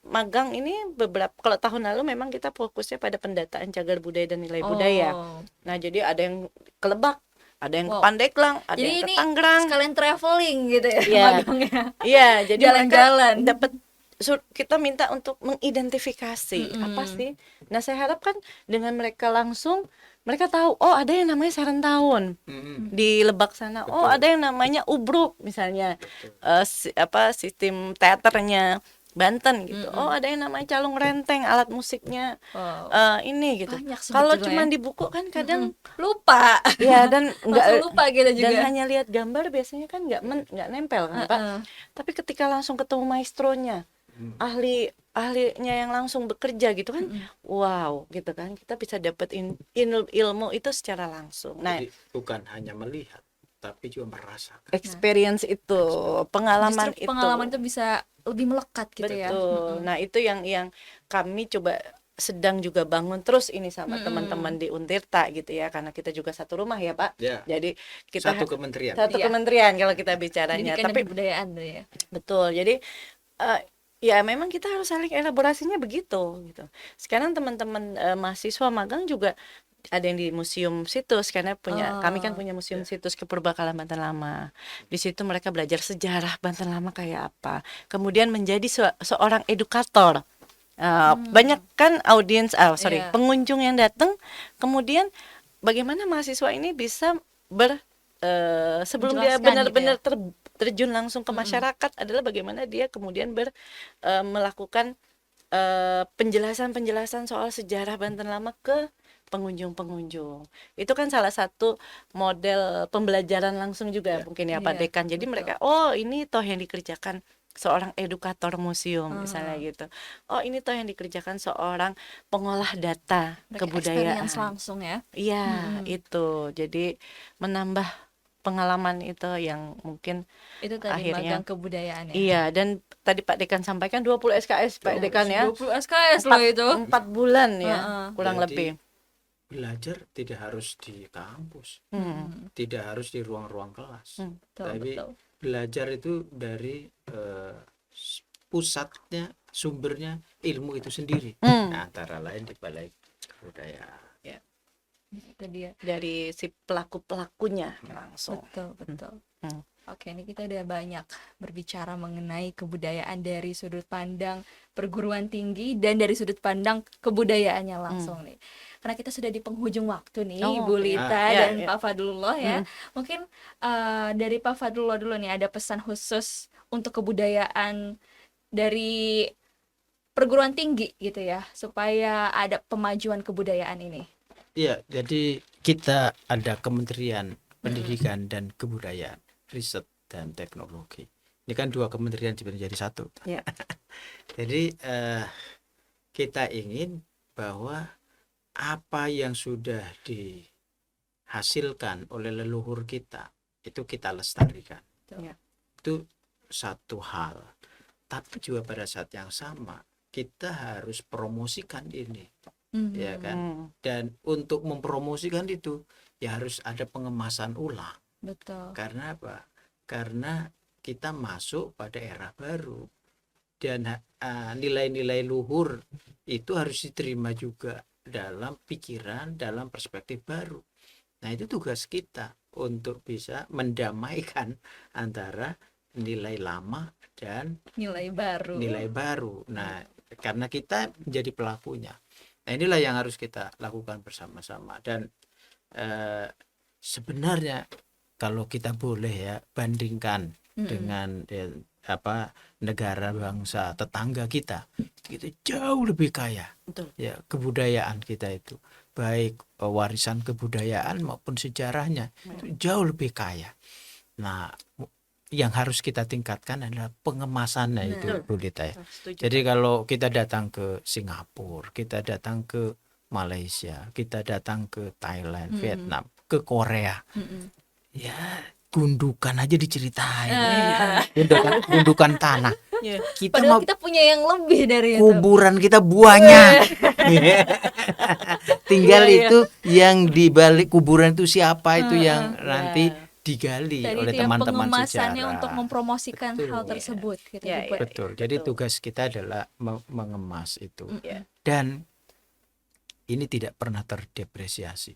Speaker 2: magang ini kalau tahun lalu memang kita fokusnya pada pendataan cagar budaya dan nilai budaya. Nah, jadi ada yang ke Lebak, ada yang ke Pandeglang, ada
Speaker 3: jadi
Speaker 2: yang ke
Speaker 3: ini
Speaker 2: Tangerang,
Speaker 3: sekalian traveling gitu ya magangnya.
Speaker 2: Iya, jadi
Speaker 3: jalan-jalan
Speaker 2: dapat kita minta untuk mengidentifikasi apa sih. Nah, saya harapkan dengan mereka langsung mereka tahu, oh ada yang namanya Sarentahun di Lebak sana. Oh ada yang namanya Ubruk misalnya, sistem teaternya Banten gitu. Oh ada yang namanya Calung Renteng, alat musiknya ini gitu. Kalau cuma di buku kan kadang lupa. Ya dan nggak
Speaker 3: lupa gitu juga.
Speaker 2: Dan hanya lihat gambar biasanya kan nggak nempel kan Pak. Tapi ketika langsung ketemu maestronya, ahlinya yang langsung bekerja gitu kan, wow gitu kan, kita bisa dapat ilmu itu secara langsung. Nah,
Speaker 1: jadi bukan hanya melihat tapi juga merasakan
Speaker 2: experience itu, pengalaman
Speaker 3: itu bisa lebih melekat gitu.
Speaker 2: Betul.
Speaker 3: Ya.
Speaker 2: Nah itu yang kami coba sedang juga bangun terus ini sama teman-teman di Untirta gitu ya, karena kita juga satu rumah ya Pak
Speaker 1: ya.
Speaker 2: Jadi kita
Speaker 1: satu kementerian
Speaker 2: kalau kita bicaranya.
Speaker 3: Tapi kebudayaan tuh ya.
Speaker 2: Betul. Jadi ya memang kita harus saling elaborasinya begitu gitu. Sekarang teman-teman mahasiswa magang juga ada yang di museum situs, karena kami kan punya museum situs keperbakalan Banten Lama. Di situ mereka belajar sejarah Banten Lama kayak apa. Kemudian menjadi seorang edukator. Banyak kan pengunjung yang datang. Kemudian bagaimana mahasiswa ini bisa sebelum dia benar-benar terjun langsung ke masyarakat adalah bagaimana dia kemudian melakukan penjelasan soal sejarah Banten Lama ke pengunjung. Itu kan salah satu model pembelajaran langsung juga mungkin ya Pak Dekan. Jadi mereka, oh ini toh yang dikerjakan seorang edukator museum misalnya gitu. Oh ini toh yang dikerjakan seorang pengolah data kebudayaan.
Speaker 3: Experience langsung ya.
Speaker 2: Iya, itu. Jadi menambah pengalaman itu yang mungkin
Speaker 3: Itu tadi
Speaker 2: akhirnya
Speaker 3: magang kebudayaan ya.
Speaker 2: iya. Dan tadi Pak Dekan sampaikan 20 SKS Pak Dekan ya,
Speaker 3: 20 SKS loh itu.
Speaker 2: 4 bulan ya
Speaker 3: Heeh.
Speaker 2: kurang
Speaker 1: Jadi,
Speaker 2: lebih.
Speaker 1: belajar tidak harus di kampus, tidak harus di ruang-ruang kelas,
Speaker 3: Betul,
Speaker 1: tapi
Speaker 3: betul.
Speaker 1: belajar itu dari pusatnya, sumbernya ilmu itu sendiri. Nah, antara lain di Balai Kebudayaan.
Speaker 3: Itu dia.
Speaker 2: Dari si pelaku-pelakunya langsung.
Speaker 3: Betul.
Speaker 2: Hmm.
Speaker 3: Oke, ini kita udah banyak berbicara mengenai kebudayaan dari sudut pandang perguruan tinggi dan dari sudut pandang kebudayaannya langsung nih. Karena kita sudah di penghujung waktu nih,
Speaker 2: Oh,
Speaker 3: Bu
Speaker 2: oke.
Speaker 3: Lita
Speaker 2: Ya,
Speaker 3: dan
Speaker 2: ya.
Speaker 3: Pak Fadlullah ya. Mungkin dari Pak Fadlullah dulu nih, ada pesan khusus untuk kebudayaan dari perguruan tinggi gitu ya, supaya ada pemajuan kebudayaan ini.
Speaker 1: Iya, jadi kita ada Kementerian Pendidikan dan Kebudayaan, Riset dan Teknologi. Ini kan 2 kementerian jadi satu.
Speaker 2: Ya.
Speaker 1: Jadi kita ingin bahwa apa yang sudah dihasilkan oleh leluhur kita itu kita lestarikan.
Speaker 2: Ya.
Speaker 1: Itu satu hal. Tapi juga pada saat yang sama kita harus promosikan ini. Ya kan, dan untuk mempromosikan itu ya harus ada pengemasan ulang.
Speaker 3: Betul.
Speaker 1: Karena apa? Karena kita masuk pada era baru dan nilai-nilai luhur itu harus diterima juga dalam pikiran, dalam perspektif baru. Nah, itu tugas kita untuk bisa mendamaikan antara nilai lama dan
Speaker 3: Nilai baru.
Speaker 1: Nah, karena kita menjadi pelakunya. Nah, inilah yang harus kita lakukan bersama-sama. Dan sebenarnya kalau kita boleh ya bandingkan dengan negara bangsa tetangga kita jauh lebih kaya.
Speaker 2: Betul.
Speaker 1: Ya, kebudayaan kita itu baik warisan kebudayaan maupun sejarahnya itu jauh lebih kaya. Nah, yang harus kita tingkatkan adalah pengemasannya itu, Bu Lita ya. Jadi kalau kita datang ke Singapura, kita datang ke Malaysia, kita datang ke Thailand, Vietnam, ke Korea, ya gundukan aja diceritain, gundukan tanah. Kita
Speaker 3: Padahal kita punya yang lebih dari itu.
Speaker 1: kuburan kita banyak. Tinggal itu yang di balik kuburan itu siapa itu yang nanti digali
Speaker 3: Tadi
Speaker 1: oleh
Speaker 3: itu yang
Speaker 1: teman-teman
Speaker 3: pengemasannya
Speaker 1: sejarah.
Speaker 3: untuk mempromosikan
Speaker 1: Betul.
Speaker 3: hal tersebut gitu.
Speaker 2: Ya,
Speaker 3: Bu.
Speaker 2: ya.
Speaker 1: Betul. Jadi tugas kita adalah mengemas itu.
Speaker 2: Ya.
Speaker 1: Dan ini tidak pernah terdepresiasi.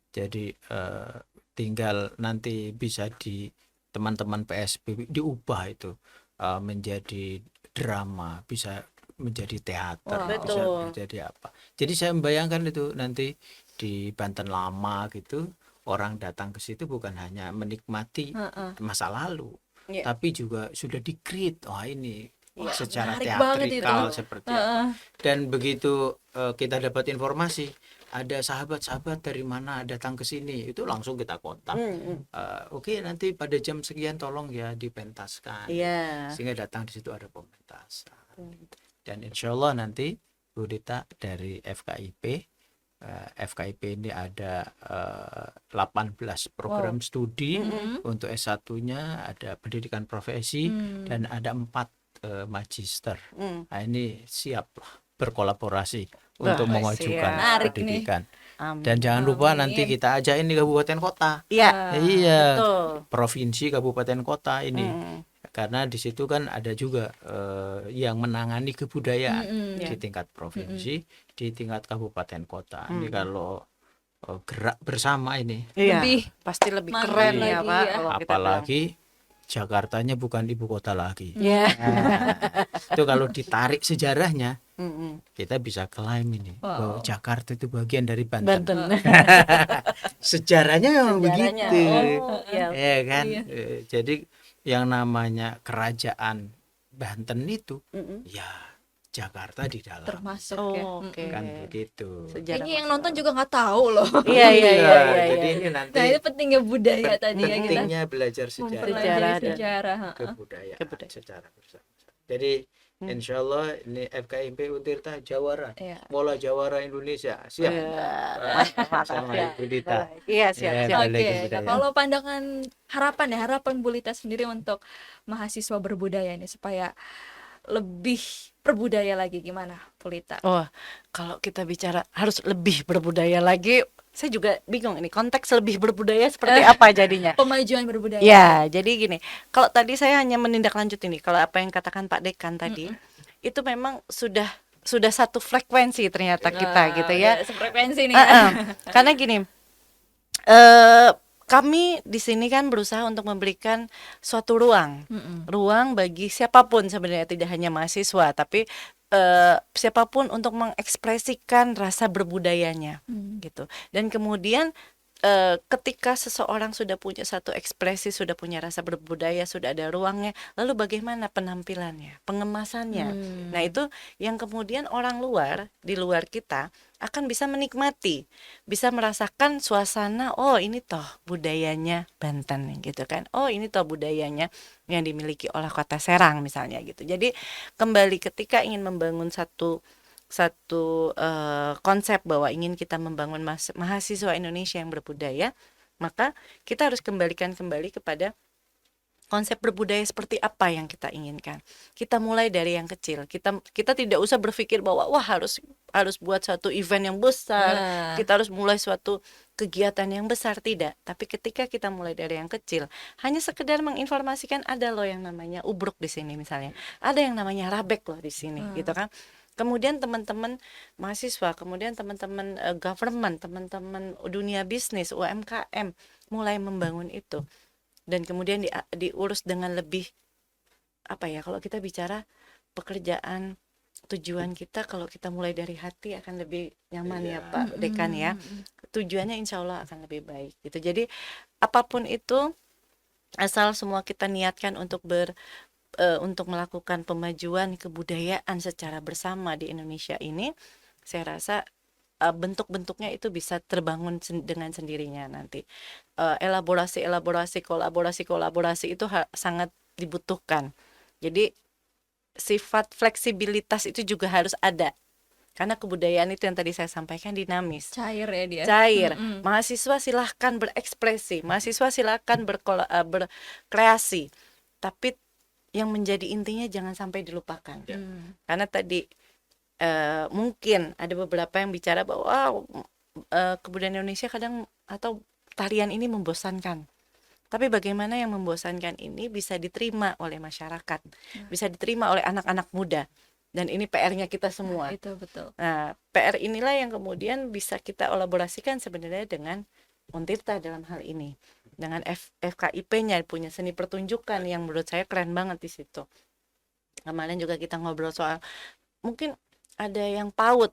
Speaker 1: Jadi tinggal nanti bisa di teman-teman PSB diubah itu menjadi drama, bisa menjadi teater, bisa menjadi apa. Jadi saya membayangkan itu nanti di Banten Lama gitu, orang datang ke situ bukan hanya menikmati masa lalu, tapi juga sudah di-create. Ini secara teatrikal seperti apa. Dan begitu kita dapat informasi ada sahabat-sahabat dari mana datang ke sini, itu langsung kita kontak. Oke, nanti pada jam sekian tolong ya dipentaskan. Sehingga datang di situ ada pementasan. Dan insya Allah nanti Bu Dita dari FKIP ini ada 18 program studi untuk S1-nya, ada pendidikan profesi dan ada 4 magister. Nah, ini siap berkolaborasi untuk memajukan pendidikan. Dan jangan lupa nanti kita ajak ini kabupaten kota. Iya,
Speaker 2: betul.
Speaker 1: Provinsi, kabupaten kota ini. Karena di situ kan ada juga yang menangani kebudayaan di tingkat provinsi, di tingkat kabupaten kota. Ini kalau gerak bersama ini,
Speaker 2: pasti lebih keren ya Pak.
Speaker 3: Ya.
Speaker 1: Apalagi Jakartanya bukan ibu kota lagi. Itu kalau ditarik sejarahnya, kita bisa klaim ini bahwa Jakarta itu bagian dari Banten. Sejarahnya memang begitu, ya kan. Jadi yang namanya kerajaan Banten itu, ya Jakarta di dalam.
Speaker 3: Termasuk ya.
Speaker 1: Kan begitu.
Speaker 3: Ini yang nonton juga nggak tahu loh.
Speaker 1: Jadi ini nanti.
Speaker 3: Nah, itu pentingnya budaya tadi ya kita.
Speaker 1: Pentingnya belajar sejarah
Speaker 3: Sejarah
Speaker 1: kebudayaan secara bersama. Jadi Insya Allah ini FKIP Untirta jawara,
Speaker 3: Iya.
Speaker 1: bola jawara Indonesia. Siap. Sama
Speaker 2: ya.
Speaker 1: Ibu Dita.
Speaker 2: Iya, siap,
Speaker 1: Ya,
Speaker 2: siap.
Speaker 1: balik ke
Speaker 3: Oke, nah
Speaker 1: budaya.
Speaker 3: kalau pandangan harapan Bu Lita sendiri untuk mahasiswa berbudaya ini supaya lebih berbudaya lagi gimana Bu Lita?
Speaker 2: Oh, kalau kita bicara harus lebih berbudaya lagi, saya juga bingung ini konteks lebih berbudaya seperti apa jadinya.
Speaker 3: Pemajuan berbudaya.
Speaker 2: Ya, jadi gini, kalau tadi saya hanya menindaklanjut ini, kalau apa yang katakan Pak Dekan tadi, itu memang sudah satu frekuensi ternyata kita gitu ya.
Speaker 3: Udah sefrekuensi nih ya.
Speaker 2: Karena gini, kami di sini kan berusaha untuk memberikan suatu ruang bagi siapapun sebenarnya, tidak hanya mahasiswa, tapi siapapun untuk mengekspresikan rasa berbudayanya gitu. Dan kemudian ketika seseorang sudah punya satu ekspresi, sudah punya rasa berbudaya, sudah ada ruangnya, lalu bagaimana penampilannya, pengemasannya. Nah, itu yang kemudian orang luar, di luar kita akan bisa menikmati, bisa merasakan suasana, oh ini toh budayanya Banten gitu kan. Oh, ini toh budayanya yang dimiliki oleh Kota Serang misalnya gitu. Jadi kembali ketika ingin membangun satu konsep bahwa ingin kita membangun mahasiswa Indonesia yang berbudaya, maka kita harus kembalikan kembali kepada konsep berbudaya seperti apa yang kita inginkan. Kita mulai dari yang kecil. Kita tidak usah berpikir bahwa wah harus buat suatu event yang besar, kita harus mulai suatu kegiatan yang besar, tidak. Tapi ketika kita mulai dari yang kecil, hanya sekedar menginformasikan ada loh yang namanya ubruk di sini misalnya. Ada yang namanya rabek loh di sini gitu kan. Kemudian teman-teman mahasiswa, kemudian teman-teman government, teman-teman dunia bisnis, UMKM mulai membangun itu. Dan kemudian diurus dengan lebih apa ya, kalau kita bicara pekerjaan, tujuan kita kalau kita mulai dari hati akan lebih nyaman ya Pak Dekan ya. Tujuannya insya Allah akan lebih baik gitu. Jadi apapun itu, asal semua kita niatkan untuk melakukan pemajuan kebudayaan secara bersama di Indonesia ini, saya rasa bentuk-bentuknya itu bisa terbangun dengan sendirinya nanti. Elaborasi, kolaborasi itu sangat dibutuhkan. Jadi sifat fleksibilitas itu juga harus ada. Karena kebudayaan itu yang tadi saya sampaikan dinamis.
Speaker 3: Cair ya dia.
Speaker 2: Cair. Mahasiswa silahkan berekspresi, mahasiswa silahkan berkreasi. Tapi yang menjadi intinya jangan sampai dilupakan. Karena tadi mungkin ada beberapa yang bicara bahwa kebudayaan Indonesia kadang atau tarian ini membosankan. Tapi bagaimana yang membosankan ini bisa diterima oleh masyarakat, bisa diterima oleh anak-anak muda. Dan ini PR-nya kita semua.
Speaker 3: Itu betul.
Speaker 2: Nah, PR inilah yang kemudian bisa kita elaborasikan sebenarnya dengan Untirta dalam hal ini. Dengan FKIP-nya punya seni pertunjukan yang menurut saya keren banget di situ. Kemarin juga kita ngobrol soal mungkin ada yang PAUD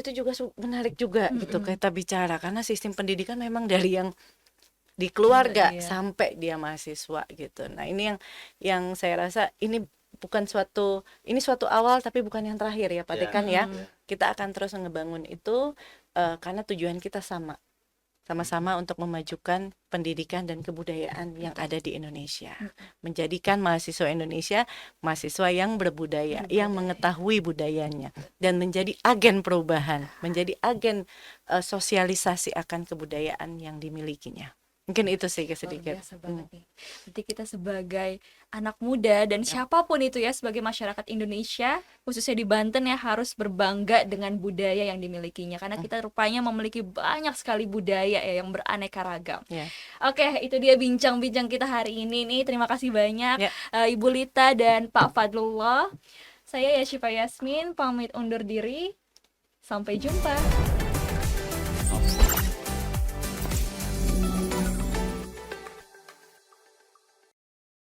Speaker 2: itu juga menarik juga gitu kita bicara, karena sistem pendidikan memang dari yang di keluarga sampai dia mahasiswa gitu. Nah, ini yang saya rasa ini suatu awal tapi bukan yang terakhir ya Pak Dekan ya. Kita akan terus ngebangun itu karena tujuan kita sama-sama untuk memajukan pendidikan dan kebudayaan yang ada di Indonesia. Menjadikan mahasiswa Indonesia mahasiswa yang berbudaya, yang mengetahui budayanya, dan menjadi agen perubahan, menjadi agen sosialisasi akan kebudayaan yang dimilikinya. Mungkin itu sih sedikit.
Speaker 3: Luar biasa banget nih. Jadi kita sebagai anak muda dan siapapun itu ya, sebagai masyarakat Indonesia khususnya di Banten ya, harus berbangga dengan budaya yang dimilikinya, karena kita rupanya memiliki banyak sekali budaya ya yang beraneka ragam. Oke, itu dia bincang-bincang kita hari ini nih. Terima kasih banyak Ibu Lita dan Pak Fadlullah. Saya Yashifa Yasmin pamit undur diri. Sampai jumpa.